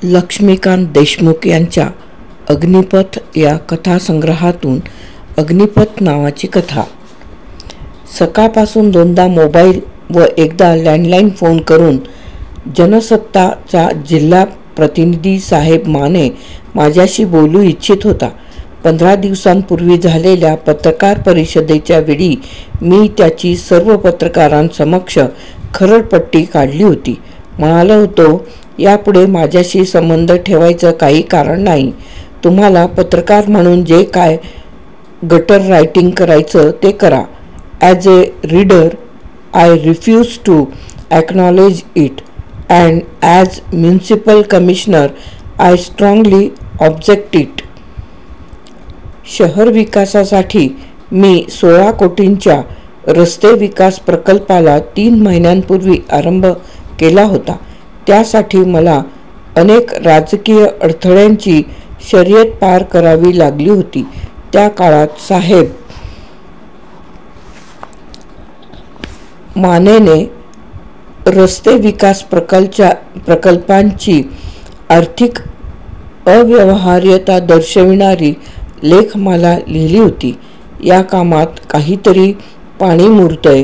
लक्ष्मीकांत देशमुख यांच्या अग्निपथ या कथासंग्रहातून अग्निपथ नावाची कथा. सकाळपासून दोनदा मोबाईल व एकदा लँडलाईन फोन करून जनसत्ताचा जिल्हा प्रतिनिधी साहेब माने माझ्याशी बोलू इच्छित होता. 15 दिवसांपूर्वी झालेल्या पत्रकार परिषदेच्या वेळी मी त्याची सर्व पत्रकारांसमक्ष खरडपट्टी काढली होती. म्हणालो होतो, यापुढे माझ्याशी संबंध ठेवायचं काही कारण नाही. तुम्हाला पत्रकार म्हणून जे काय गटर रायटिंग करायचं ते करा. As a reader I refuse to acknowledge it and as municipal commissioner I strongly object it. शहर विकासासाठी मी 16 कोटींच्या रस्ते विकास प्रकल्पाला 3 महिन्यांपूर्वी आरंभ केला होता. त्यासाठी मला अनेक राजकीय अडथळ्यांची शर्यत पार करावी लागली होती. त्या काळात साहेब मानेने रस्ते विकास प्रकल्पांची आर्थिक अव्यवहार्यता दर्शविणारी लेखमाला लिहिली होती. या कामात काहीतरी पाणी मुरतंय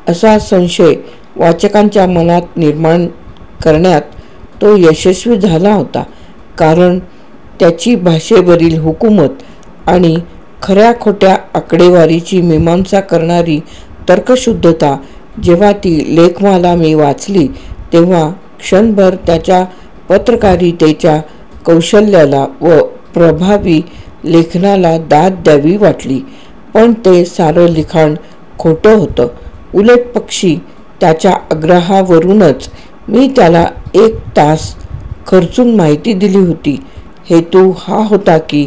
असा संशय वाचकांच्या मनात निर्माण करण्यात तो यशस्वी झाला होता. कारण त्याची भाषेवरील हुकूमत आणि खऱ्या खोट्या आकडेवारीची मीमांसा करणारी तर्कशुद्धता, जेव्हा ती लेखमाला मी वाचली तेव्हा क्षणभर त्याच्या पत्रकारितेच्या कौशल्याला व प्रभावी लेखनाला दाद द्यावी वाटली. पण ते सारं लिखाण खोटं होतं. उलट पक्षी त्याच्या आग्रहावरूनच मी त्याला 1 तास खर्चून माहिती दिली होती. हेतू हा होता की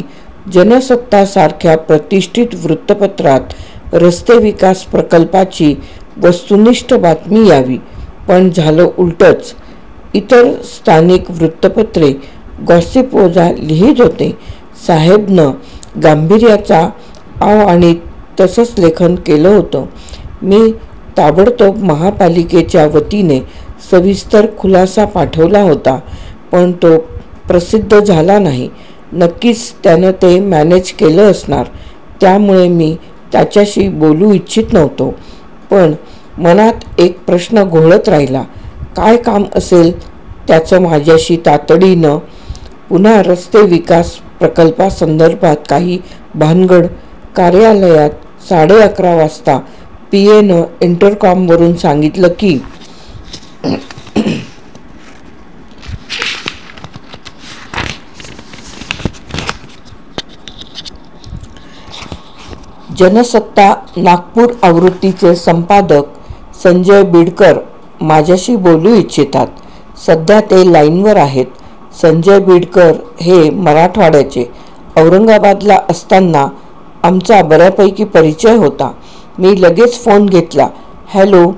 जनसत्तासारख्या प्रतिष्ठित वृत्तपत्रात रस्ते विकास प्रकल्पाची वस्तुनिष्ठ बातमी यावी. पण झालं उलटच. इतर स्थानिक वृत्तपत्रे गॉसिप वजा लिहित होते. साहेबनं गांभीर्याचा आव आणि तसंच लेखन केलं होतं. मी ताबडतोब महापालिकेच्या वतीने सविस्तर खुलासा पाठवला होता, पण तो प्रसिद्ध झाला नाही. नक्कीच त्यानं ते मॅनेज केलं असणार. त्यामुळे मी त्याच्याशी बोलू इच्छित नव्हतो. पण मनात एक प्रश्न घोळत राहिला. काय काम असेल त्याचं माझ्याशी तातडीनं? पुन्हा रस्ते विकास प्रकल्पासंदर्भात काही भानगड. कार्यालयात 11:30 वाजता PAनं इंटरकॉमवरून सांगितलं की जनसत्ता नागपूर आवृत्तीचे संपादक संजय बिडकर माझ्याशी बोलू इच्छितात. सध्या ते लाईनवर आहेत. संजय बिडकर हे मराठवाड्याचे. औरंगाबादला असताना आमचा बऱ्यापैकी परिचय होता. मी लगेच फोन घेतला. हॅलो,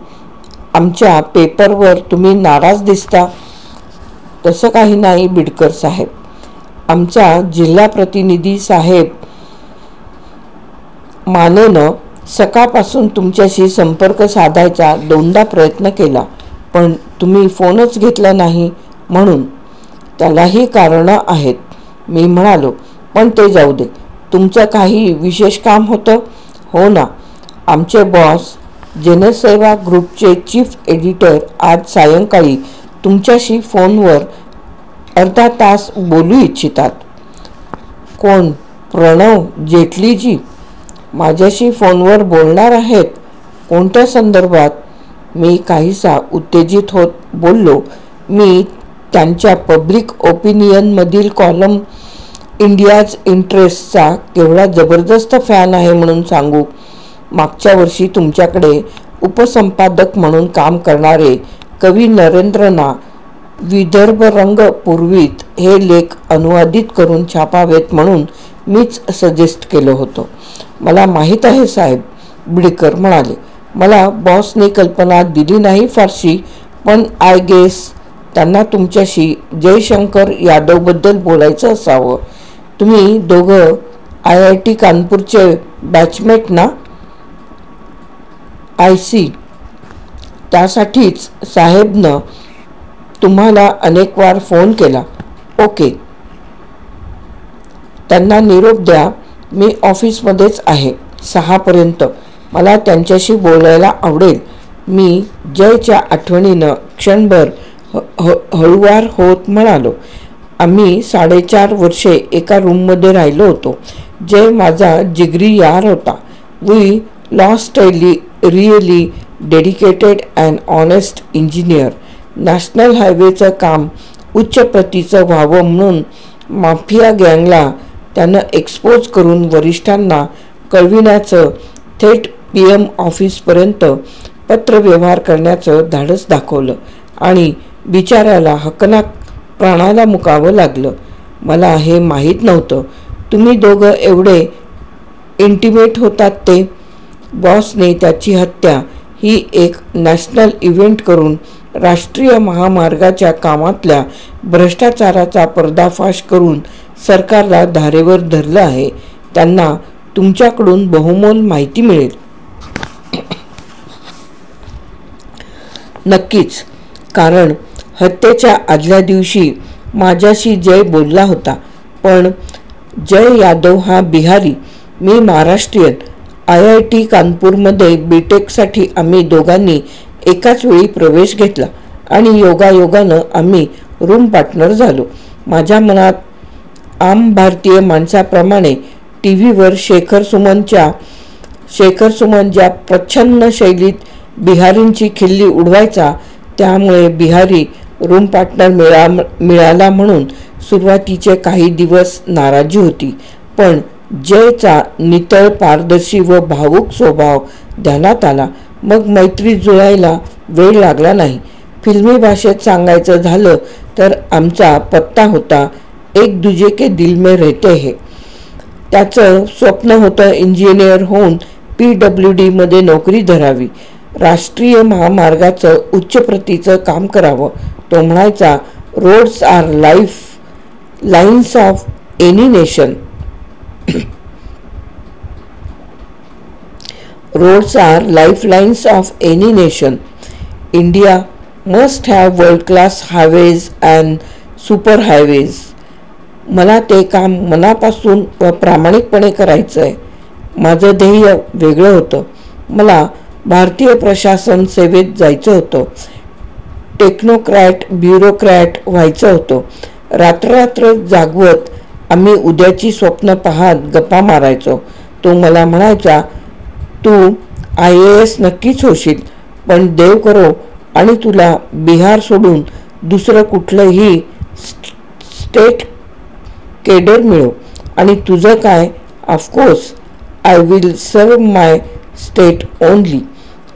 आमच्या पेपरवर तुम्ही नाराज दिसता. तसं काही नाही बिडकर साहेब. आमचा जिल्हा प्रतिनिधी साहेब मानेनं सकाळपासून तुमच्याशी संपर्क साधायचा 2दा प्रयत्न केला, पण तुम्ही फोनच घेतला नाही. म्हणून त्यालाही कारणं आहेत. मी म्हणालो, पण ते जाऊ दे. तुमचं काही विशेष काम होतं? हो ना. आमचे बॉस जनसेवा ग्रुपचे चीफ एडिटर आज सायंकाळी तुमच्याशी फोनवर अर्धा तास बोलू इच्छितात. कोण? प्रणव जेटलीजी माझ्याशी फोनवर बोलणार आहेत? कोणत्या संदर्भात? मी काहीसा उत्तेजित होत बोललो. मी त्यांच्या पब्लिक ओपिनियनमधील कॉलम इंडियाज इंटरेस्टचा केवढा जबरदस्त फॅन आहे म्हणून सांगू. मागच्या वर्षी तुमच्याकडे उपसंपादक म्हणून काम करणारे कवी नरेंद्रना विदर्भरंग पूर्वीत हे लेख अनुवादित करून छापावेत म्हणून मीच सजेस्ट केलं होतं. मला माहीत आहे साहेब, बिडकर म्हणाले. मला बॉसने कल्पना दिली नाही फारशी, पण आय गेस त्यांना तुमच्याशी जयशंकर यादवबद्दल बोलायचं असावं. तुम्ही दोघं IIT कानपूरचे बॅचमेट ना? I see. त्यासाठीच साहेबनं तुम्हाला अनेक वार फोन केला. ओके, त्यांना निरोप द्या. मी ऑफिसमध्येच आहे 6पर्यंत. मला त्यांच्याशी बोलायला आवडेल. मी जयच्या आठवणीनं क्षणभर हळुवार होत म्हणालो. आम्ही 4.5 वर्षे एका रूममध्ये राहिलो होतो. जय माझा जिगरी यार होता. We lost a really dedicated and honest engineer. National हायवेचं काम उच्च प्रतीचं व्हावं म्हणून माफिया गँगला त्यानं एक्सपोज करून वरिष्ठांना कळविण्याचं, थेट PM ऑफिसपर्यंत पत्रव्यवहार करण्याचं धाडस दाखवलं आणि बिचाऱ्याला हकनाक प्राणाला मुकावं लागलं. मला हे माहीत नव्हतं तुम्ही दोघं एवढे इंटिमेट होतात ते. बॉसने त्याची हत्या ही एक नॅशनल इव्हेंट करून राष्ट्रीय महामार्गाच्या कामातल्या भ्रष्टाचाराचा पर्दाफाश करून सरकारला धारेवर धरलं आहे. त्यांना तुमच्याकडून बहुमोल माहिती मिळेल. नक्कीच, कारण हत्येच्या आदल्या दिवशी माझ्याशी जय बोलला होता. पण जय यादव हा बिहारी, मी महाराष्ट्रीयन. IIT कानपूरमध्ये BTechसाठी आम्ही दोघांनी एकाच वेळी प्रवेश घेतला आणि योगायोगानं आम्ही रूम पार्टनर झालो. माझ्या मनात आम भारतीय माणसाप्रमाणे TV वर शेखर सुमन ज्या प्रच्छन्न शैलीत बिहारींची खिल्ली उडवायचा, त्यामुळे बिहारी रूम पार्टनर मिळाला म्हणून सुरुवातीचे काही दिवस नाराजी होती. पण जयचा नितळ, पारदर्शी व भावुक स्वभाव ध्यानात आला. मग मैत्री जुळायला वेळ लागला नाही. फिल्मी भाषेत सांगायचं झालं तर आमचा पत्ता होता एक दूजे के दिल में रहते हैं. त्याचं स्वप्न होतं इंजिनियर होऊन PWD मध्ये नोकरी धरावी, राष्ट्रीय महामार्गाचं उच्च प्रतीचं काम करावं. तो म्हणायचा, roads are lines of any nation. Roads are lifelines of any nation. India must have world class highways and super highways. मला ते काम मनापासून व प्रामाणिकपणे करायचं आहे. माझं ध्येय वेगळं होतं. मला भारतीय प्रशासन सेवेत जायचं होतं. टेक्नोक्रॅट, ब्युरोक्रॅट व्हायचं होतं. रात्र जागवत आम्ही उद्याची स्वप्न पाहत गप्पा मारायचो. तो मला म्हणायचा, तू IAS नक्कीच होशील, पण देव करो आणि तुला बिहार सोडून दुसरं कुठलंही स्टेट केडर मिळो. आणि तुझं काय, of course I will serve my state only.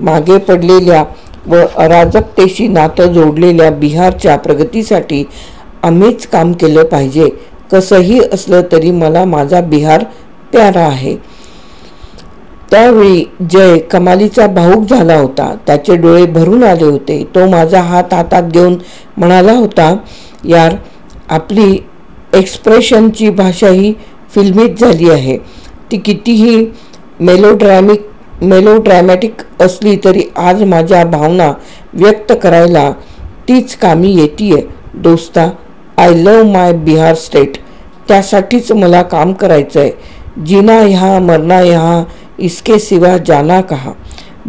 मागे पडलेल्या व अराजकतेशी नातं जोडलेल्या बिहारच्या प्रगतीसाठी आम्हीच काम केलं पाहिजे. कसंही असलं तरी मला माझा बिहार प्यारा आहे. त्यावेळी जय कमालीचा भावूक झाला होता. त्याचे डोळे भरून आले होते. तो माझा हात हातात घेऊन म्हणाला होता, यार, आपली एक्सप्रेशनची भाषा ही फिल्मीत झाली आहे. ती कितीही मेलोड्रॅमॅटिक असली तरी आज माझ्या भावना व्यक्त करायला तीच कामी येतीये. दोस्ता, I love my Bihar state. त्यासाठीच मला काम करायचं आहे. जीना यहाँ मरना यहाँ, इसके सिवा जाना कहा.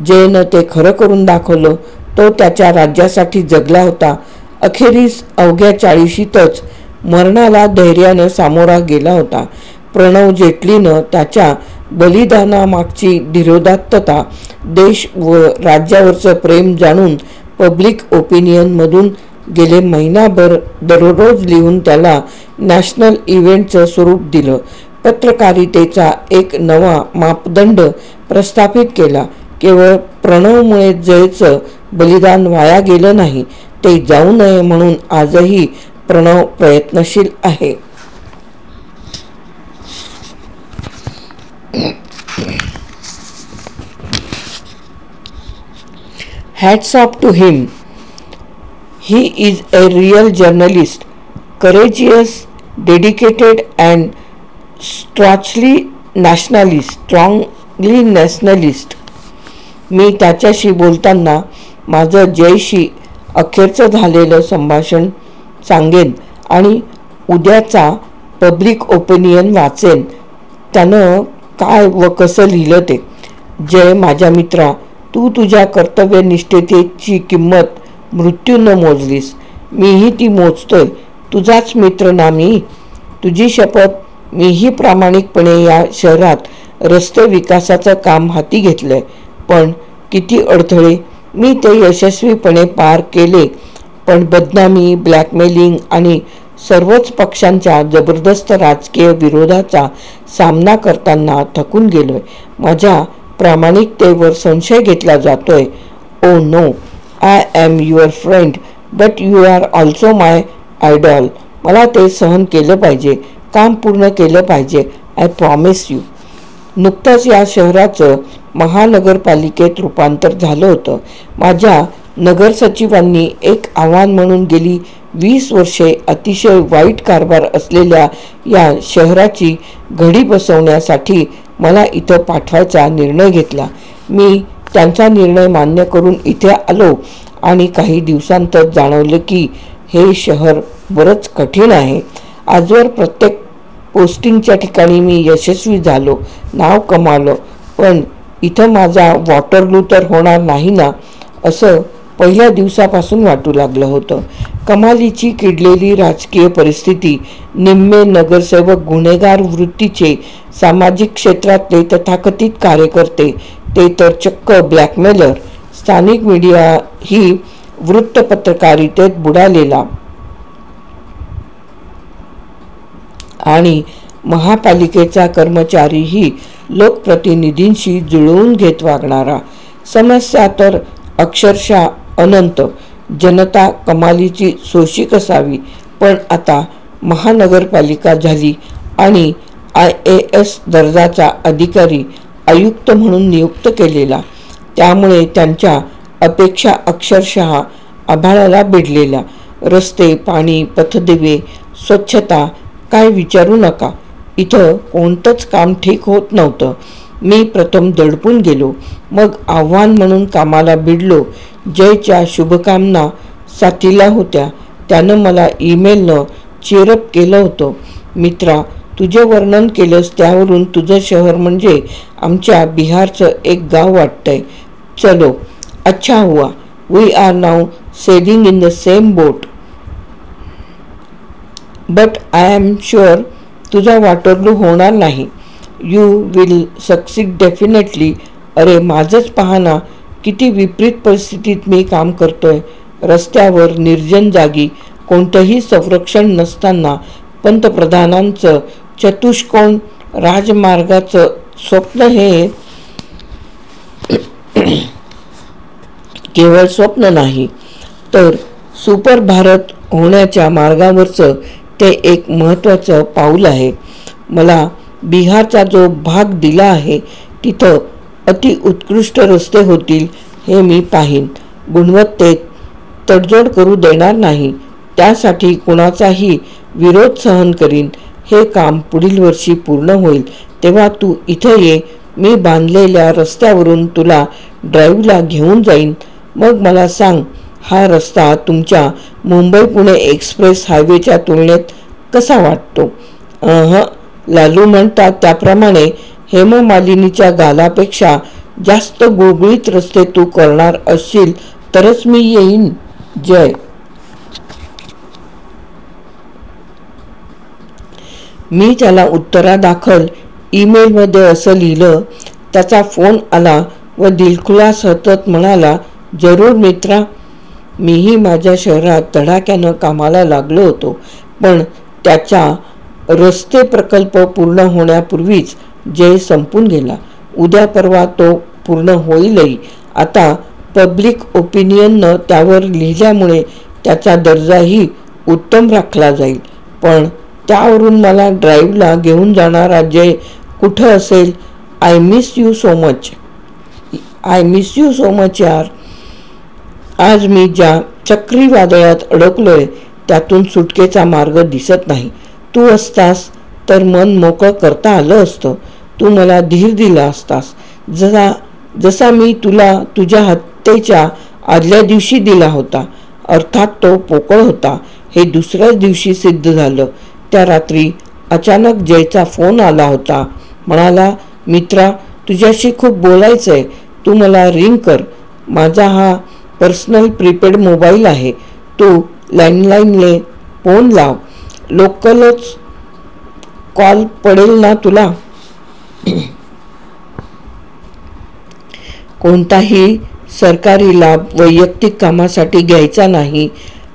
जयनं ते खरं करून दाखवलं. तो त्याच्या राज्यासाठी जगला होता. अखेरीस अवघ्या 40शीतच मरणाला धैर्यानं सामोरा गेला होता. प्रणव जेटलीनं त्याच्या बलिदानामागची धीरोदात्तता, देश व राज्यावरचं प्रेम जाणून पब्लिक ओपिनियनमधून गेले महिनाभर दररोज लिहून त्याला नॅशनल इव्हेंटचं स्वरूप दिलं. पत्रकारितेचा एक नवा मापदंड प्रस्थापित केला. केवळ प्रणवमुळे जयचं बलिदान वाया गेलं नाही, ते जाऊ नये म्हणून आजही प्रणव प्रयत्नशील आहे. Hats off to him. He is a real journalist, courageous, dedicated and strongly nationalist. मी त्याच्याशी बोलताना माझं जयशी अखेरचं झालेलं संभाषण सांगेन आणि उद्याचा पब्लिक ओपिनियन वाचेन त्यानं काय व कसं लिहिलं ते. जय माझ्या मित्रा, तू तुझ्या कर्तव्यनिष्ठतेची किंमत मृत्यूनं मोजलीस. मीही ती मोजतोय. तुझाच मित्र ना मी. तुझी शपथ, मीही प्रामाणिकपणे या शहरात रस्ते विकासाचं काम हाती घेतलंय. पण किती अडथळे मी ते यशस्वीपणे पार केले. पण बदनामी, ब्लॅकमेलिंग आणि सर्वच पक्षांच्या जबरदस्त राजकीय विरोधाचा सामना करताना थकून गेलोय. माझ्या प्रामाणिकतेवर संशय घेतला जातोय. Oh no, I am your friend but you are also my idol. मला ते सहन केलं पाहिजे, काम पूर्ण केलं पाहिजे. I promise you. नुकतंच या शहराचं महानगरपालिकेत रूपांतर झालं होतं. माझ्या नगरसचिवांनी एक आव्हान म्हणून गेली 20 वर्षे अतिशय वाईट कारभार असलेल्या या शहराची घडी बसवण्यासाठी मला इथं पाठवायचा निर्णय घेतला. मी त्यांचा निर्णय मान्य करून इथे आलो आणि काही दिवसांतच जाणवलं की हे शहर बरंच कठीण आहे. आजवर प्रत्येक पोस्टिंगच्या ठिकाणी मी यशस्वी झालो, नाव कमावलं. पण इथं माझा वॉटरलू तर होणार नाही ना, असं पहिल्या दिवसापासून वाटू लागलं होतं. कमालीची किडलेली राजकीय परिस्थिती, निम्मे नगरसेवक गुन्हेगार वृत्तीचे, सामाजिक क्षेत्रातले तथाकथित कार्यकर्ते, ते तर चक्क ब्लॅकमेलर, स्थानिक मीडिया ही वृत्तपत्रकारितेत बुडालेला आणि महापालिकेचा कर्मचारीही लोकप्रतिनिधींशी जुळवून घेत वागणारा. समस्या तर अक्षरशः अनंत. जनता कमालीची सोशिक असावी, पण आता महानगरपालिका झाली आणि IAS दर्जाचा अधिकारी आयुक्त म्हणून नियुक्त केलेला. त्यामुळे त्यांच्या अपेक्षा अक्षरशः आभाळाला भिडलेल्या. रस्ते, पाणी, पथदिवे, स्वच्छता काय विचारू नका. इथं कोणतंच काम ठीक होत नव्हतं. मी प्रथम दडपून गेलो, मग आव्हान म्हणून कामाला भिडलो. जयच्या शुभकामना साथीला होत्या. त्यानं मला ईमेलनं चीरअप केलं होतं. मित्रा, तुझे वर्णन केलंस त्यावरून तुझं शहर म्हणजे आमच्या बिहारचं एक गाव वाटतंय. चलो, अच्छा हुआ we are now sailing in the same boat. But I am sure तुझा वॉटरलू होणार नाही. You will succeed definitely. अरे माझंच पहा ना, किती विपरीत परिस्थितीत मी काम करतोय. रस्त्यावर, निर्जन जागी, कोणतंही संरक्षण नसताना पंतप्रधानांचं चतुष्कोण राजमार्गाचं स्वप्न हे केवळ स्वप्न नाही, तर सुपर भारत होण्याच्या मार्गावरचं ते एक महत्त्वाचं पाऊल आहे. मला बिहारचा जो भाग दिला आहे तिथं अतिउत्कृष्ट रस्ते होतील हे मी पाहीन. गुणवत्तेत तडजोड करू देणार नाही. त्यासाठी कुणाचाही विरोध सहन करीन. हे काम पुढील वर्षी पूर्ण होईल तेव्हा तू इथं ये. मी बांधलेल्या रस्त्यावरून तुला ड्राईव्हला घेऊन जाईन. मग मला सांग, हा रस्ता तुमच्या मुंबई पुणे एक्सप्रेस हायवेच्या तुलनेत कसा वाटतो? लालू म्हणतात त्याप्रमाणे हेममालिनीच्या गालापेक्षा जास्त गुळगुळीत रस्ते तू करणार असशील तरच मी येईन. जय. मी त्याला उत्तरादाखल ईमेलमध्ये असं लिहिलं. त्याचा फोन आला व दिलखुलास हसत म्हणाला, जरूर मित्रा. मीही माझ्या शहरात धडाक्यानं कामाला लागलो होतो, पण त्याचा रस्ते प्रकल्प पूर्ण होण्यापूर्वीच जय संपून गेला. उद्या परवा तो पूर्ण होईलही. आता पब्लिक ओपिनियननं त्यावर लिहिल्यामुळे त्याचा दर्जाही उत्तम राखला जाईल. पण त्यावरून मला ड्राईव्हला घेऊन जाणारा जय कुठं असेल? I miss you so much. I miss you so much यार. आज मी ज्या चक्रीवादळात अडकलोय त्यातून सुटकेचा मार्ग दिसत नाही. तू असतास तर मन मोकळं करता आलं असतं. तू मला धीर दिला असतास, जसा मी तुला तुझ्या हत्येच्या आदल्या दिवशी दिला होता. अर्थात तो पोकळ होता हे दुसऱ्याच दिवशी सिद्ध झालं. त्या रात्री अचानक जयचा फोन आला होता. म्हणाला, मित्रा, तुझ्याशी खूप बोलायचं आहे, तू मला रिंग कर. माझा हा पर्सनल प्रीपेड मोबाईल आहे, तू लँडलाईनने फोन लाव, लोकलच कॉल पडेल ना तुला. कोणताही सरकारी लाभ वैयक्तिक कामासाठी घ्यायचा नाही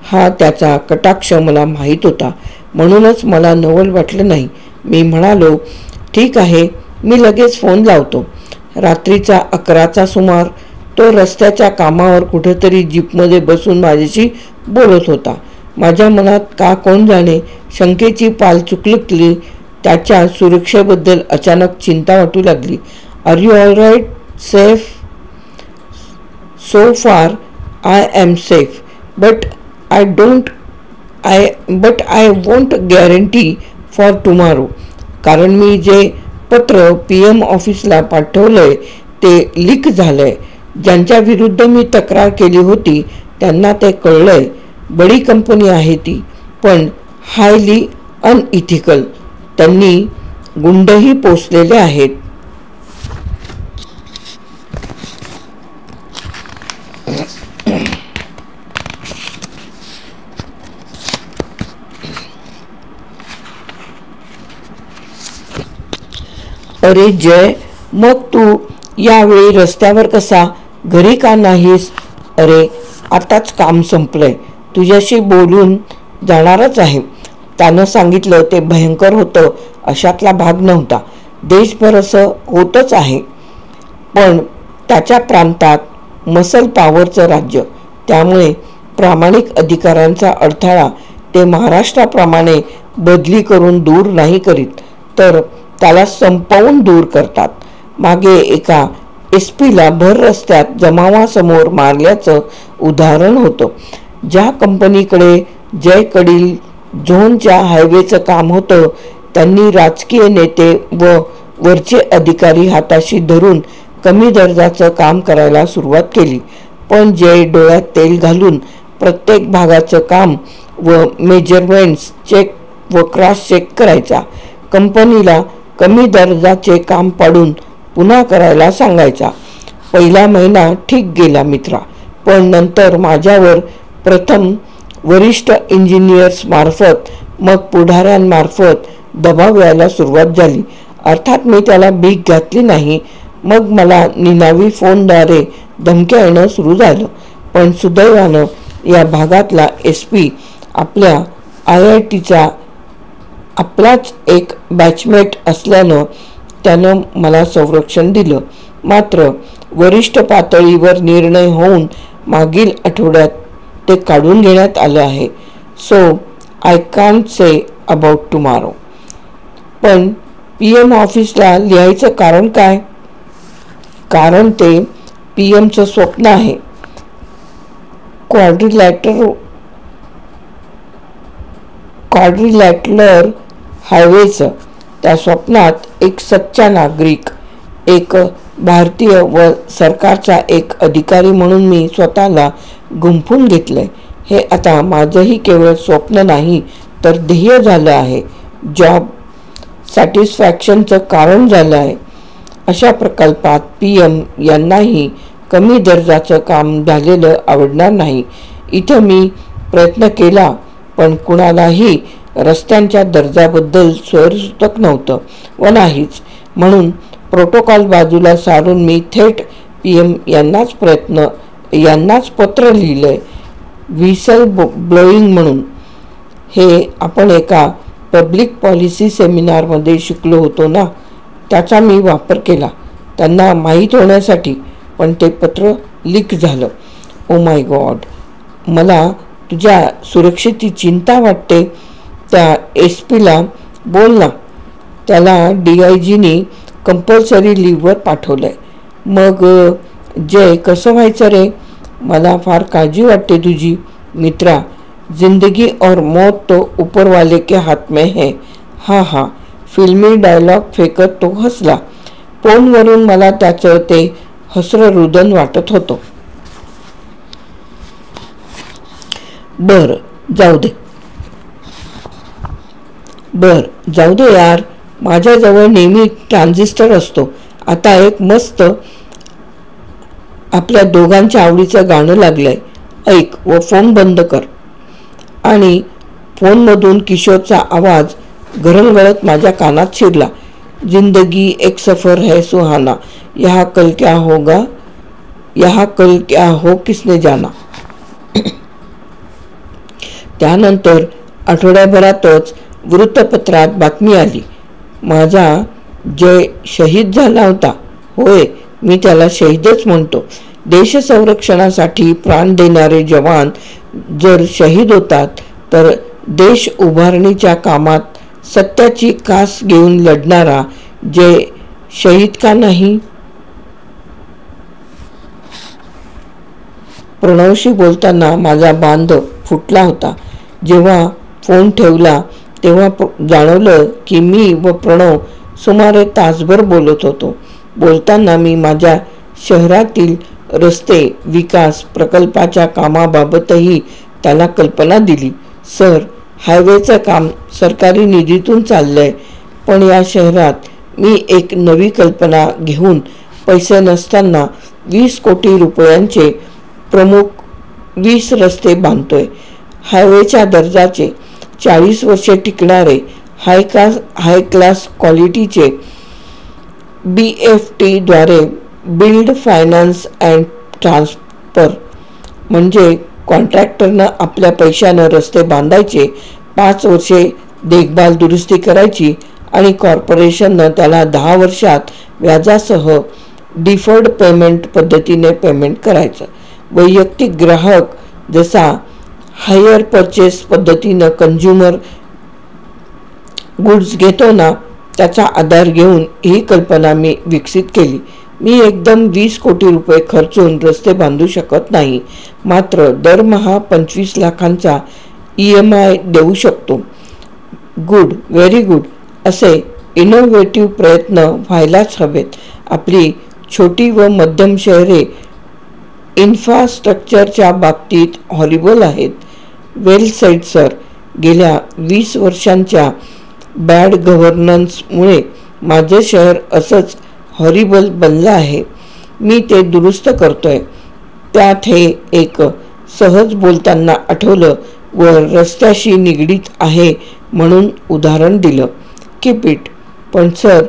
हा त्याचा कटाक्ष मला माहीत होता, म्हणूनच मला नवल वाटलं नाही. मी म्हणालो, ठीक आहे, मी लगेच फोन लावतो. रात्रीचा 11चा सुमार तो रस्त्याच्या कामावर कुठेतरी जीपमध्ये बसून माझ्याशी बोलत होता. माझ्या मनात का कोण जाणे शंकेची पाल चुकली. त्याच्या सुरक्षेबद्दल अचानक चिंता वाटू लागली. Are you all right? Safe? So far I am safe, but I won't guarantee for tomorrow. कारण मी जे पत्र PM ऑफिसला पाठवलंय ते लीक झालंय. ज्यांच्या विरुद्ध मी तक्रार केली होती त्यांना ते कळलंय. बडी कंपनी आहे ती, पण हायली अनइथिकल. त्यांनी गुंडही पोसलेले आहेत. अरे जय, मग तू यावेळी रस्त्यावर कसा? घरी का नाहीस? अरे आताच काम संपलंय, तुझ्याशी बोलून जाणारच आहे. त्यानं सांगितलं ते भयंकर होतं अशातला भाग नव्हता. देशभर असं होतच आहे, पण त्याच्या प्रांतात मसल पॉवरचं राज्य, त्यामुळे प्रामाणिक अधिकाऱ्यांचा अडथळा ते महाराष्ट्राप्रमाणे बदली करून दूर नाही करीत, तर त्याला संपवून दूर करतात. मागे एका SP ला भर रस्त्यात जमावासमोर मारल्याचं उदाहरण होतं. ज्या कंपनीकडे जयकडील झोनच्या हायवेचं काम होतं त्यांनी राजकीय नेते व वरचे अधिकारी हाताशी धरून कमी दर्जाचं काम करायला सुरुवात केली. पण जय डोळ्यात तेल घालून प्रत्येक भागाचं काम व मेजरमेंट्स चेक व क्रॉस चेक करायचा. कंपनीला कमी दर्जाचे काम पाडून पुन्हा करायला सांगायचा. पहिला महिना ठीक गेला मित्रा, पण नंतर माझ्यावर प्रथम वरिष्ठ इंजिनियर्स मार्फत मग पुढाऱ्यांमार्फत दबाव यायला सुरुवात झाली. अर्थात मी त्याला भीक घातली नाही. मग मला निनावी फोनद्वारे धमक्या येणं सुरू झालं. पण सुदैवानं या भागातला SP आपल्या IITचा आपलाच एक बॅचमेट असल्यानं त्यानं मला संरक्षण दिलं. मात्र वरिष्ठ पातळीवर निर्णय होऊन मागील आठवड्यात ते काढून घेण्यात आलं आहे. So I can't say about tomorrow. पण PM ऑफिसला लिहायचं कारण काय? कारण ते PMचं स्वप्न आहे. क्वाड्रिलॅटरल हायवेचं. त्या स्वप्नात एक सच्चा नागरिक, एक भारतीय व सरकारचा एक अधिकारी म्हणून मी स्वतःला गुंफून घेतलंय. हे आता माझंही केवळ स्वप्न नाही तर ध्येय झालं आहे. जॉब सॅटिस्फॅक्शनचं कारण झालं आहे. अशा प्रकल्पात PM यांनाही कमी दर्जाचं काम झालेलं आवडणार नाही. इथं मी प्रयत्न केला, पण कुणालाही रस्त्यांच्या दर्जाबद्दल स्वैरसूतक नव्हतं व नाहीच. म्हणून प्रोटोकॉल बाजूला सारून मी थेट PM यांनाच पत्र लिहिलंय. व्हिसल ब्लोईंग म्हणून. हे आपण एका पब्लिक पॉलिसी सेमिनारमध्ये शिकलो होतो ना, त्याचा मी वापर केला त्यांना माहीत होण्यासाठी. पण ते पत्र लीक झालं. ओ माय गॉड, मला तुझ्या सुरक्षेची चिंता वाटते. त्या SP ला बोल ना, त्याला DIGनी कंपल्सरी लीव्हवर पाठवलंय. मग जय कसं व्हायचं रे? मला फार काळजी वाटते तुझी. मित्रा, जिंदगी और मौत तो ऊपर वाले के हाथ में है. हा फिल्मी डायलॉग फेकत तो हसला. फोनवरून मला त्याचं ते हसरं रुदन वाटत होतं. बरं, जाऊ दे. बर जाऊ दे यार, माझ्याजवळ नेहमी ट्रान्झिस्टर असतो. आता एक मस्त आपल्या दोघांच्या आवडीचं गाणं लागलंय, ऐक व फोन बंद कर. आणि फोनमधून किशोरचा आवाज घरंगळत माझ्या कानात शिरला. जिंदगी एक सफर है सुहाना, यहाँ कल क्या होगा, यहाँ कल क्या हो किसने जाना. त्यानंतर आठवड्याभरातच वृत्तपत्रात बातमी आली, माझा जय शहीद झाला होता. होय, मी त्याला शहीदच म्हणतो. देश संरक्षणासाठी प्राण देणारे जवान जर शहीद होतात तर देश उभारणीच्या कामात सत्याची कास घेऊन लढणारा जय शहीद का नाही. प्रणवशी बोलताना माझा बांध फुटला होता. जेव्हा फोन ठेवला तेव्हा जाणवलं की मी व प्रणव सुमारे तासभर बोलत होतो. बोलताना मी माझ्या शहरातील रस्ते विकास प्रकल्पाच्या कामाबाबतही त्याला कल्पना दिली. सर, हायवेचं काम सरकारी निधीतून चाललंय, पण या शहरात मी एक नवी कल्पना घेऊन पैसे नसताना 20 कोटी रुपयांचे प्रमुख 20 रस्ते बांधतोय. हायवेच्या दर्जाचे, 40 वर्षे टिकणारे, हाय क्लास क्वालिटीचे, BFT द्वारे बिल्ड फायनान्स अँड ट्रान्सफर, म्हणजे कॉन्ट्रॅक्टरनं आपल्या पैशानं रस्ते बांधायचे, 5 वर्षे देखभाल दुरुस्ती करायची आणि कॉर्पोरेशननं त्याला 10 वर्षात व्याजासह डिफर्ड पेमेंट पद्धतीने पेमेंट करायचं. वैयक्तिक ग्राहक जसा हायर परचेस पद्धतीनं कंझ्युमर गुड्स घेतो ना, त्याचा आधार घेऊन ही कल्पना मी विकसित केली. मी एकदम 20 कोटी रुपये खर्चून रस्ते बांधू शकत नाही, मात्र दरमहा 25 लाखांचा EMI देऊ शकतो. Good, very good. असे इनोव्हेटिव्ह प्रयत्न व्हायलाच हवेत. आपली छोटी व मध्यम शहरे इन्फ्रास्ट्रक्चरच्या बाबतीत हॉरिबल आहेत. वेल सेड सर. गेल्या 20 वर्षांच्या बॅड गव्हर्नन्समुळे माझे शहर असंच हॉरिबल बनलं आहे. मी ते दुरुस्त करतोय. त्यात हे एक सहज बोलताना आठवलं व रस्त्याशी निगडीत आहे म्हणून उदाहरण दिलं. Keep it. पण सर,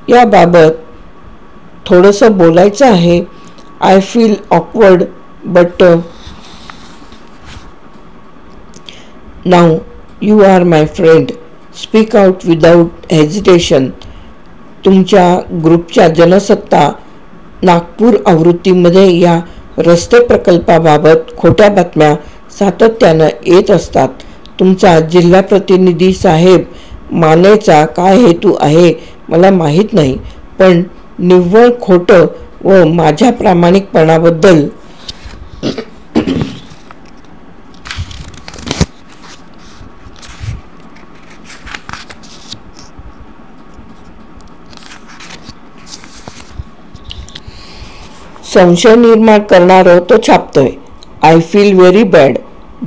याबाबत थोडंसं बोलायचं आहे. I feel awkward but now you are my friend. Speak out without hesitation. तुमच्या ग्रुपच्या जनसत्ता नागपूर आवृत्तीमध्ये या रस्ते प्रकल्पाबाबत खोट्या बातम्या सातत्यानं येत असतात. तुमचा जिल्हा प्रतिनिधी साहेब मानेचा काय हेतू आहे मला माहीत नाही, पण निव्वळ खोटं व माझ्या प्रामाणिकपणाबद्दल संशय निर्माण करणारं तो छापतोय. I feel very bad.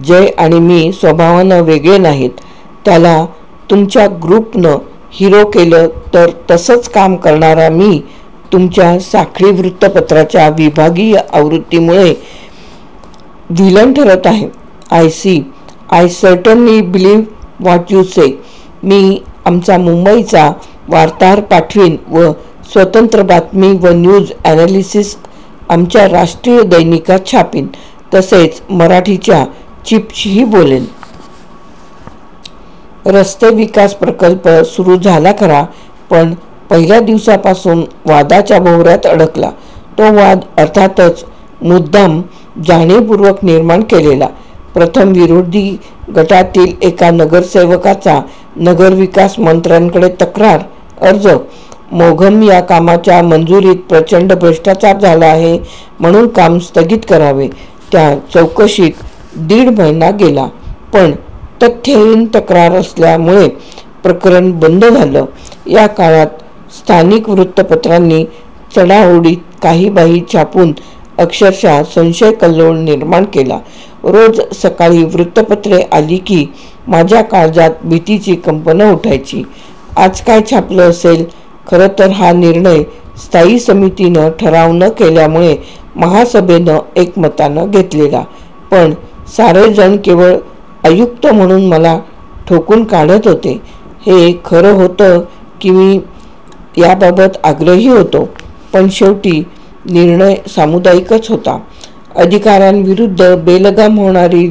Jay आणि मी स्वभावानं वेगळे नाहीत. त्याला तुमच्या ग्रुपनं हिरो केलं तर तसंच काम करणारा मी तुमच्या साखळी वृत्तपत्राच्या विभागीय आवृत्तीमुळे व्हिलन ठरत आहे. I see. I certainly believe what you say. मी आमचा मुंबईचा वार्ताहर पाठवीन व स्वतंत्र बातमी व न्यूज ॲनालिसिस आमच्या राष्ट्रीय दैनिकात छापीन. तसेच मराठीच्या चिपशीही बोलेन. रस्ते विकास प्रकल्प सुरू झाला खरा, पण पहिल्या दिवसापासून वादाच्या भोवऱ्यात अडकला. तो वाद अर्थातच मुद्दाम जाणीवपूर्वक निर्माण केलेला. प्रथम विरोधी गटातील एका नगरसेवकाचा नगरविकास मंत्र्यांकडे तक्रार अर्ज. मोघम या कामाच्या मंजुरीत प्रचंड भ्रष्टाचार झाला आहे म्हणून काम स्थगित करावे. त्या चौकशीत 1.5 महिना गेला, पण तथ्यहीन तक्रार असल्यामुळे प्रकरण बंद झालं. या काळात स्थानिक वृत्तपत्रांनी चढाओढीत काही बाही छापून अक्षरशः संशय कल्लोळ निर्माण केला. रोज सकाळी वृत्तपत्रे आली की माझ्या काळजात भीतीची कंपनं उठायची. आज काय छापलं असेल? खरं तर हा निर्णय स्थायी समितीनं ठराव न केल्यामुळे महासभेनं एकमतानं घेतलेला, पण सारेजण केवळ आयुक्त म्हणून मला ठोकून काढत होते. हे खरं होतं की मी याबाबत आग्रही होतो, पण शेवटी निर्णय सामुदायिकच होता. अधिकाऱ्यांविरुद्ध बेलगाम होणारी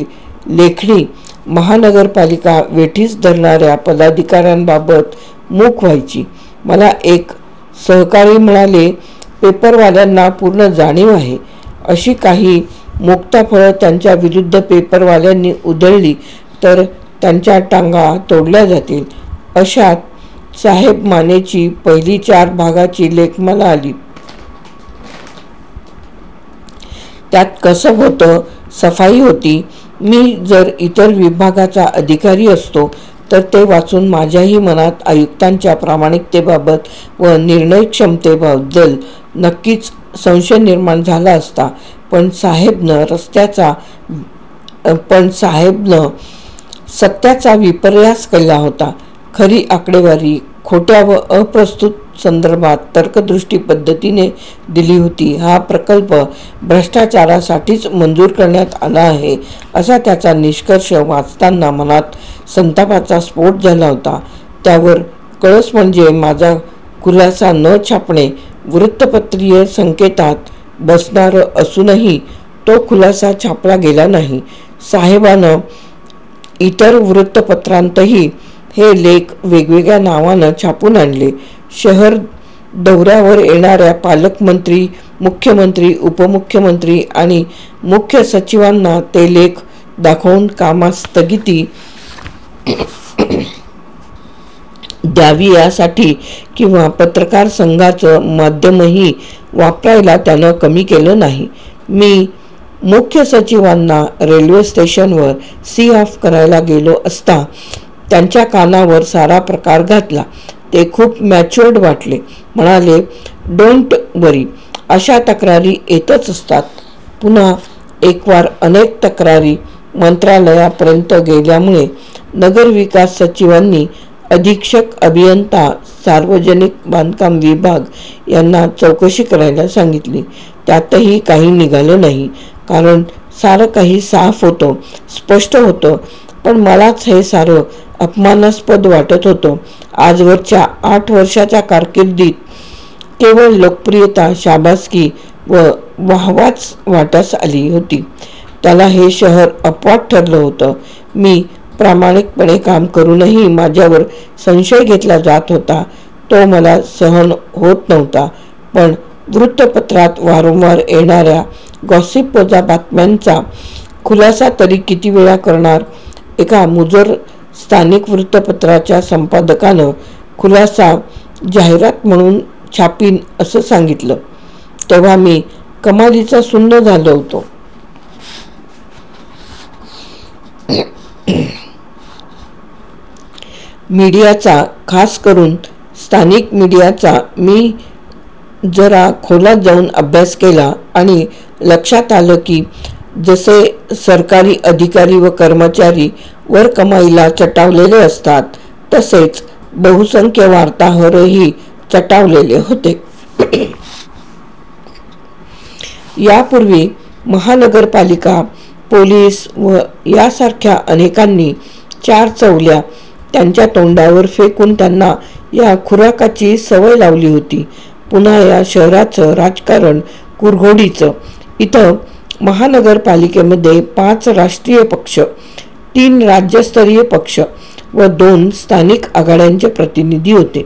लेखणी महानगरपालिका वेठीस धरणाऱ्या पदाधिकाऱ्यांबाबत मूक व्हायची. मला एक सहकारी म्हणाले, पेपरवाल्यांना पूर्ण जाणीव आहे. अशी काही मुक्ताफळं त्यांच्या विरुद्ध पेपरवाल्यांनी उधळली तर त्यांच्या टांगा तोडल्या जातील. अशात साहेब मानेची पहिली 4 भागाची लेख मला आली. त्यात कसब होतं, सफाई होती. मी जर इतर विभागाचा अधिकारी असतो तर ते वाचून माझ्याही मनात आयुक्तांच्या प्रामाणिकतेबाबत व निर्णय क्षमतेबद्दल नक्कीच संशय निर्माण झाला असता. पण साहेबनं सत्याचा विपर्यास केला होता. खरी आकडेवारी खोट्या व अप्रस्तुत संदर्भात तर्कदृष्टी पद्धतीने दिली होती. हा प्रकल्प भ्रष्टाचारासाठीच मंजूर करण्यात आला आहे असा त्याचा निष्कर्ष वाचताना मनात संतापाचा स्फोट झाला होता. त्यावर कळस म्हणजे माझा खुलासा न छापणे वृत्तपत्रीय संकेतात बसणारं असूनही तो खुलासा छापला गेला नाही. साहेबानं इतर वृत्तपत्रांतही हे लेख वेगवेगळ्या नावानं छापून आणले. शहर दौऱ्यावर येणाऱ्या पालकमंत्री, मुख्यमंत्री, उपमुख्यमंत्री आणि मुख्य सचिवांना ते लेख दाखवून कामास स्थगिती द्यावी यासाठी किंवा पत्रकार संघाचं माध्यमही वापरायला त्यानं कमी केलं नाही. मी मुख्य सचिवांना रेल्वे स्टेशनवर सी ऑफ करायला गेलो असता त्यांच्या कानावर सारा प्रकार घातला. ते खूप मॅच्युअर्ड वाटले. म्हणाले, डोंट वरी, अशा तक्रारी येतच असतात. पुन्हा एकवार अनेक तक्रारी मंत्रालयापर्यंत गेल्यामुळे नगरविकास सचिवांनी अधीक्षक अभियंता सार्वजनिक बांधकाम विभाग यांना चौकशी करायला सांगितली. त्यातही काही निघालं नाही, कारण सारं काही साफ होतं, स्पष्ट होतं. पण मलाच हे सारं अपमानास्पद वाटत होतं. आजवरच्या 8 वर्षाच्या कारकिर्दीत केवळ लोकप्रियता, शाबासकी व वाहवाच वाटास आली होती. त्याला हे शहर अपवाद ठरलं होतं. मी प्रामाणिकपणे काम करूनही माझ्यावर संशय घेतला जात होता. तो मला सहन होत नव्हता. पण वृत्तपत्रात वारंवार येणाऱ्या गॉसिपवजा बातम्यांचा खुलासा तरी किती वेळा करणार? एका मुजर स्थानिक वृत्तपत्राच्या संपादकानं खुलासा जाहिरात म्हणून छापीन असं सांगितलं. तेव्हा मी कमालीचा सुन्न झालो होतो. मीडियाचा, खास करून स्थानिक मीडियाचा मी जरा खोलात जाऊन अभ्यास केला आणि लक्षात आलं की जसे सरकारी अधिकारी व कर्मचारी वर कमाईला चटावलेले असतात, तसेच बहुसंख्य वार्ताहरही चटावलेले होते. यापूर्वी महानगरपालिका, पोलीस व यासारख्या अनेकांनी 4 चवल्या त्यांच्या तोंडावर फेकून त्यांना या खुराकाची सवय लावली होती. पुन्हा या शहराचं राजकारण कुरघोडीचं. इथं महानगरपालिकेमध्ये 5 राष्ट्रीय पक्ष, 3 राज्यस्तरीय पक्ष व 2 स्थानिक आघाड्यांचे प्रतिनिधी होते.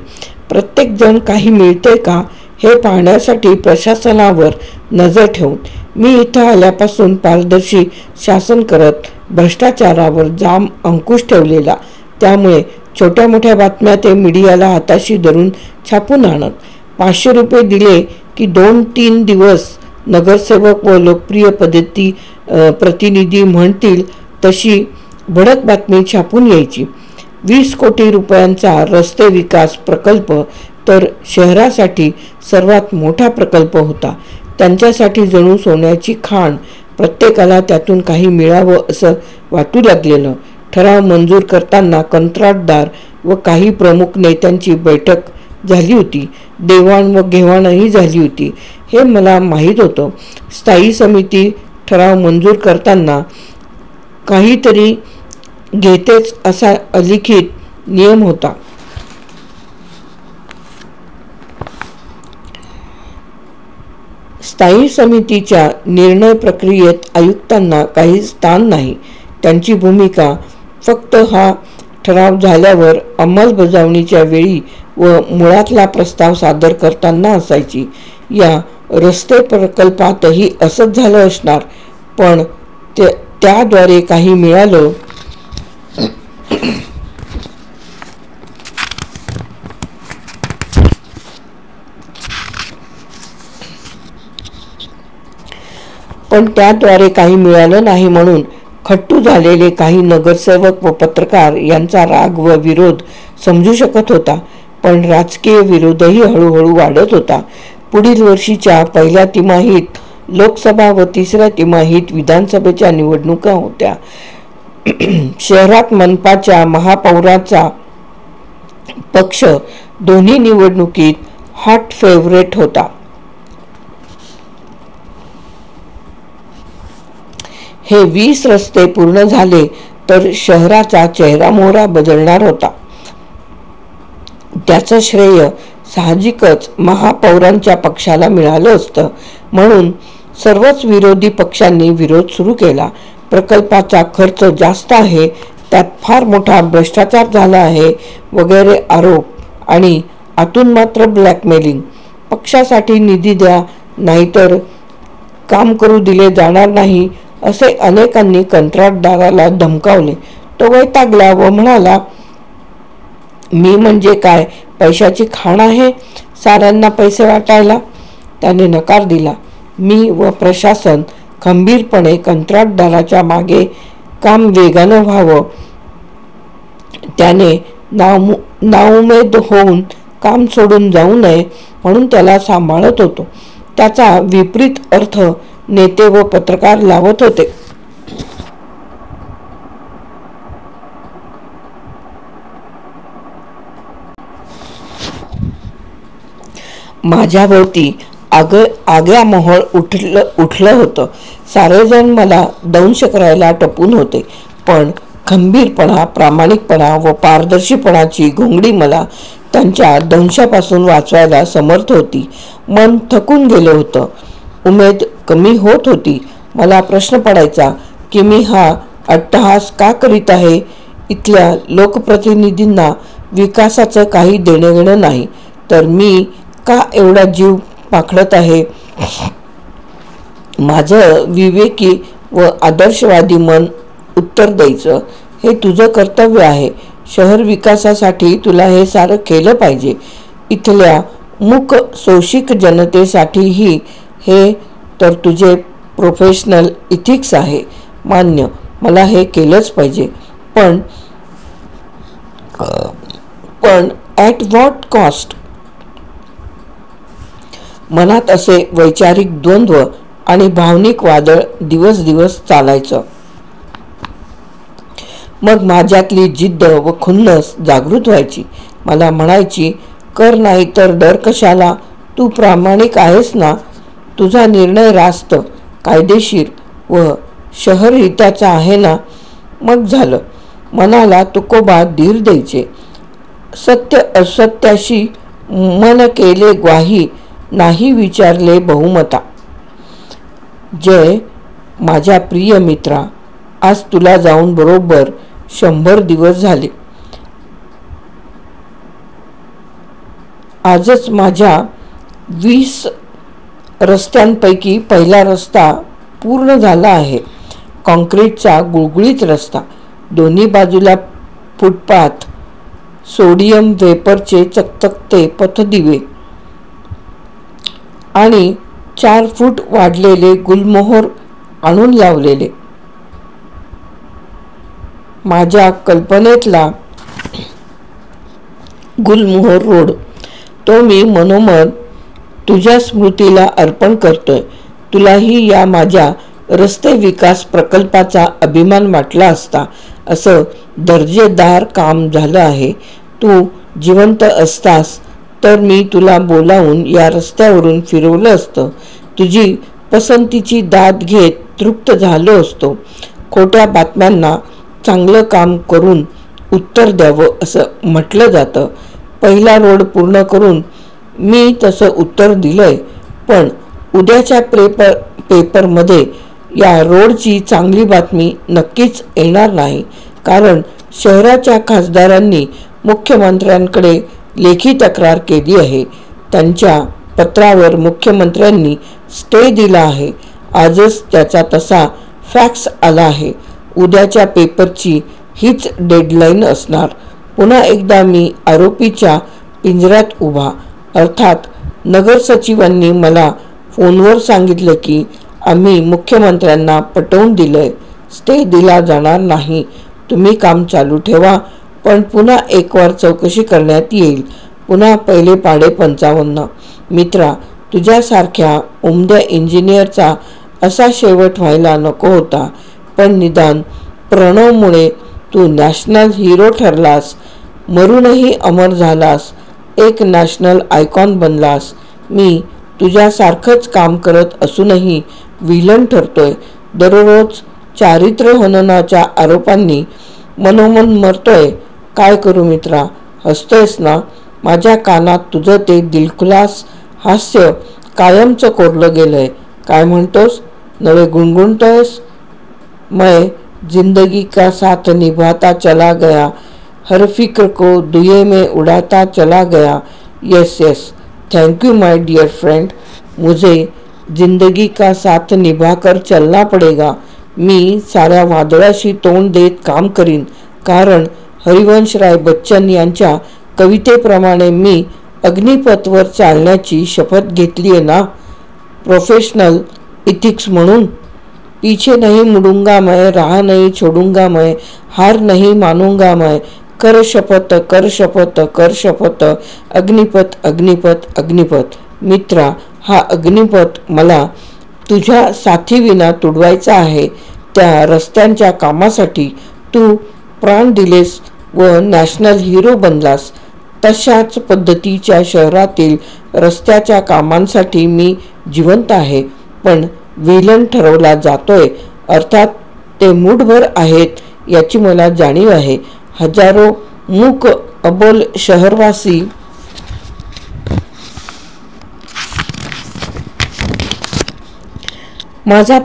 प्रत्येकजण काही मिळते का हे पाहण्यासाठी प्रशासनावर नजर ठेवून मी इथं आल्यापासून पारदर्शी शासन करत भ्रष्टाचारावर जाम अंकुश ठेवलेला. त्यामुळे छोट्या मोठ्या बातम्या ते मीडियाला हाताशी धरून छापून आणत. 500 रुपये दिले की 2-3 दिवस नगरसेवक व लोकप्रिय प्रतिनिधी म्हणतील तशी भडक बातमी छापून यायची. 20 कोटी रुपयांचा रस्ते विकास प्रकल्प तर शहरासाठी सर्वात मोठा प्रकल्प होता. त्यांच्यासाठी जणू सोन्याची खाण प्रत्येकाला त्यातून काही मिळावं असं वाटू लागलेलं. ठराव मंजूर करताना कंत्राटदार व काही प्रमुख नेत्यांची बैठक झाली होती. देवाण व घेवाणही झाली होती. हे मला माहीत होतं. स्थायी समिती ठराव मंजूर करताना काहीतरी घेतेच असा अलिखित नियम होता. स्थायी समितीच्या निर्णय प्रक्रियेत आयुक्तांना काही स्थान नाही. त्यांची भूमिका फक्त हा ठराव झाल्यावर अंमलबजावणीच्या वेळी व मुळातला प्रस्ताव सादर करताना असायची. या रस्ते प्रकल्पातही असंच झालं असणार. पण त्याद्वारे काही मिळालं नाही म्हणून खट्टू झालेले काही नगरसेवक व पत्रकार यांचा राग व विरोध समजू शकत होता. पण राजकीय विरोधही हळूहळू वाढत होता. पुढील वर्षीच्या पहिल्या तिमाहीत लोकसभा व तिसऱ्या तिमाहीत विधानसभेच्या निवडणुका होत्या. शहरात मनपाच्या महापौराचा पक्ष दोन्ही निवडणुकीत हॉट फेवरेट होता. हे 20 रस्ते पूर्ण झाले तर शहराचा चेहरामोहरा बदलणार होता. त्याचं श्रेय साहजिकच महापौरांच्या पक्षाला मिळालं असतं. म्हणून सर्वच विरोधी पक्षांनी विरोध सुरू केला. प्रकल्पाचा खर्च जास्त आहे, त्यात फार मोठा भ्रष्टाचार झाला आहे वगैरे आरोप आणि आतून मात्र ब्लॅकमेलिंग. पक्षासाठी निधी द्या नाहीतर काम करू दिले जाणार नाही असे अनेकांनी कंत्राटदाराला धमकावले. तो वैतागला व म्हणाला, मी म्हणजे काय पैशाची खाण आहे साऱ्यांना पैसे वाटायला. त्याने नकार दिला. मी व प्रशासन खंबीरपणे कंत्राटदाराच्या मागे काम वेगानं व्हावं, त्याने नाउमेद होऊन काम सोडून जाऊ नये म्हणून त्याला सांभाळत होतो. त्याचा विपरीत अर्थ नेते व पत्रकार लावत होते. माझ्याभोवती आग्या मोहळ उठलं होतं. सारेजण मला दंश करायला टपून होते. पण खंबीरपणा, प्रामाणिकपणा व पारदर्शीपणाची घोंगडी मला त्यांच्या दंशापासून वाचवायला समर्थ होती. मन थकून गेलं होतं. उमेद कमी होत होती. मला प्रश्न पडायचा की मी हा अट्टहास का करीत आहे. इथल्या लोकप्रतिनिधींना विकासाचं काही देणेघेणं नाही तर मी का एवढा जीव पाखडत आहे. माझं विवेकी व आदर्शवादी मन उत्तर द्यायचं, हे तुझं कर्तव्य आहे. शहर विकासासाठी तुला हे सारं केलं पाहिजे. इथल्या मूक शोषिक जनतेसाठीही हे तर तुझे प्रोफेशनल इथिक्स आहे. मान्य, मला हे केलंच पाहिजे. पण ॲट व्हॉट कॉस्ट. मनात असे वैचारिक द्वंद्व आणि भावनिक वादळ दिवस दिवस चालायचं. मग माझ्यातली जिद्द व खुन्नस जागृत व्हायची. मला म्हणायची, कर नाही तर डर कशाला. तू प्रामाणिक आहेस ना. तुझा निर्णय रास्त, कायदेशीर व शहर हिताचा आहे ना. मग झालं. मनाला तुकोबा धीर द्यायचे. सत्य असत्याशी मन केले ग्वाही, नाही विचारले बहुमता. जय माझ्या प्रिय मित्रा, आज तुला जाऊन बरोबर 100 दिवस झाले. आजच माझ्या 20 रस्त्यांपैकी पहिला रस्ता पूर्ण झाला आहे. कॉन्क्रीटचा गुळगुळीत रस्ता, दोन्ही बाजूला फुटपाथ, सोडियम वेपरचे चकचकते पथदिवे आणि 4 फूट वाढलेले गुलमोहर आणून लावलेले. माझ्या कल्पनेतला गुलमोहर रोड, तो मी मनोमन तुझ्या स्मृतीला अर्पण करतोय. तुलाही या माझ्या रस्ते विकास प्रकल्पाचा अभिमान वाटला असता. असं दर्जेदार काम झालं आहे. तू जिवंत असतास तर मी तुला बोलावून या रस्त्यावरून फिरवलं असतं. तुझी पसंतीची दाद घेत तृप्त झालो असतो. खोट्या बातम्यांना चांगलं काम करून उत्तर द्यावं असं म्हटलं जातं. पहिला रोड पूर्ण करून मी तसं उत्तर दिलंय, पण उद्याच्या पेपरमध्ये या रोडची चांगली बातमी नक्कीच येणार नाही, कारण शहराच्या खासदारांनी मुख्यमंत्र्यांकडे लेखी तक्रार केली आहे. त्यांच्या पत्रावर मुख्यमंत्र्यांनी स्टे दिला आहे. आजच त्याचा तसा फॅक्स आला आहे. उद्याच्या पेपरची हीच डेडलाईन असणार. पुन्हा एकदा मी आरोपीच्या पिंजऱ्यात उभा. अर्थात नगरसचिवांनी मला फोनवर सांगितलं की आम्ही मुख्यमंत्र्यांना पटवून दिलंय. स्टे दिला जाणार नाही. तुम्ही काम चालू ठेवा, पण पुन्हा एकवार चौकशी करण्यात येईल. पुन्हा पहिले पाढे 55. मित्रा, तुझ्यासारख्या उमद्या इंजिनियरचा असा शेवट व्हायला नको होता, पण निदान प्रणवमुळे तू नॅशनल हिरो ठरलास. मरूनही अमर झालास. एक नॅशनल आयकॉन बनलास. मी तुझ्यासारखंच काम करत असूनही विलन ठरतोय. दररोज चारित्र्य हननाच्या आरोपांनी मनोमन मरतोय. काय करू मित्रा? हसतोयस ना? माझ्या कानात तुझं ते दिलखुलास हास्य कायमचं कोरलं गेलंय. काय म्हणतोस? नवे गुणगुणतोयस? मैं जिंदगी का साथ निभाता चला गया, हर फिक्र को दुए में उड़ाता चला गया. Yes yes, thank you my dear friend. मुझे जिंदगी का साथ निभाकर चलना पडेगा. मी साऱ्या वादळाशी तोंड देत काम करीन, कारण हरिवंशराय बच्चन यांच्या कवितेप्रमाणे मी अग्निपथवर चालण्याची शपथ घेतली आहे ना, प्रोफेशनल इथिक्स म्हणून. पीछे नहीं मुड़ूंगा मैं, राह नहीं छोड़ूंगा मैं, हार नहीं मानूंगा मैं. कर शपथ, कर शपथ, कर शपथ. अग्निपथ, अग्निपथ, अग्निपथ. मित्रा, हा अग्निपथ मला तुझ्या साथीविना तुडवायचा आहे. त्या रस्त्यांच्या कामासाठी तू प्राण दिलेस व नॅशनल हिरो बनलास. तशाच पद्धतीच्या शहरातील रस्त्याच्या कामांसाठी मी जिवंत आहे, पण विलन ठरवला जातोय. अर्थात ते मूठभर आहेत याची मला जाणीव आहे. हजारो मूक अबोल शहरवासी माझा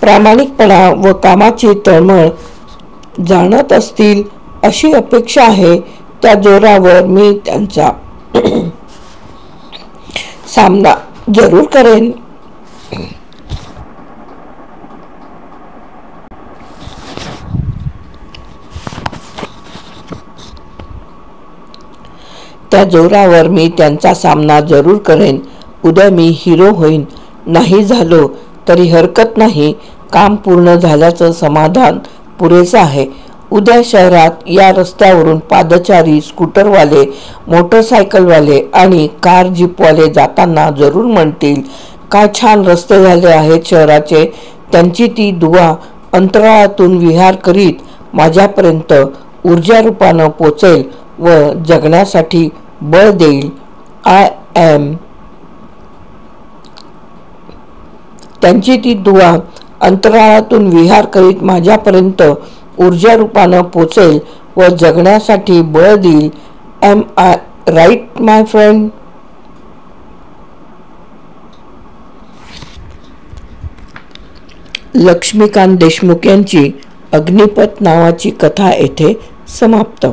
प्रामाणिकपणा व कामाची तळमळ जाणत असतील अशी अपेक्षा आहे. त्या जोरावर मी त्यांचा सामना जरूर करेन. त्या जोरावर मी त्यांचा सामना जरूर करेन. उद्या मी हिरो होईन. नाही झालो तरी हरकत नाही. काम पूर्ण झाल्याचं समाधान पुरेसं आहे. उद्या शहरात या रस्त्यावरून पादचारी, स्कूटरवाले, मोटरसायकलवाले आणि कार जीपवाले जाताना जरूर म्हणतील, काय छान रस्ते झाले आहेत शहराचे. त्यांची ती दुवा अंतराळातून विहार करीत माझ्यापर्यंत ऊर्जा रूपानं पोचेल व जगण्यासाठी बळ देईल. त्यांची ती दुवा अंतराळातून विहार करीत माझ्यापर्यंत ऊर्जा रूपानं पोचेल व जगण्यासाठी बळ देईल. Am I right my friend? Laxmikant Deshmukh यांची अग्निपथ नावाची कथा येथे समाप्त.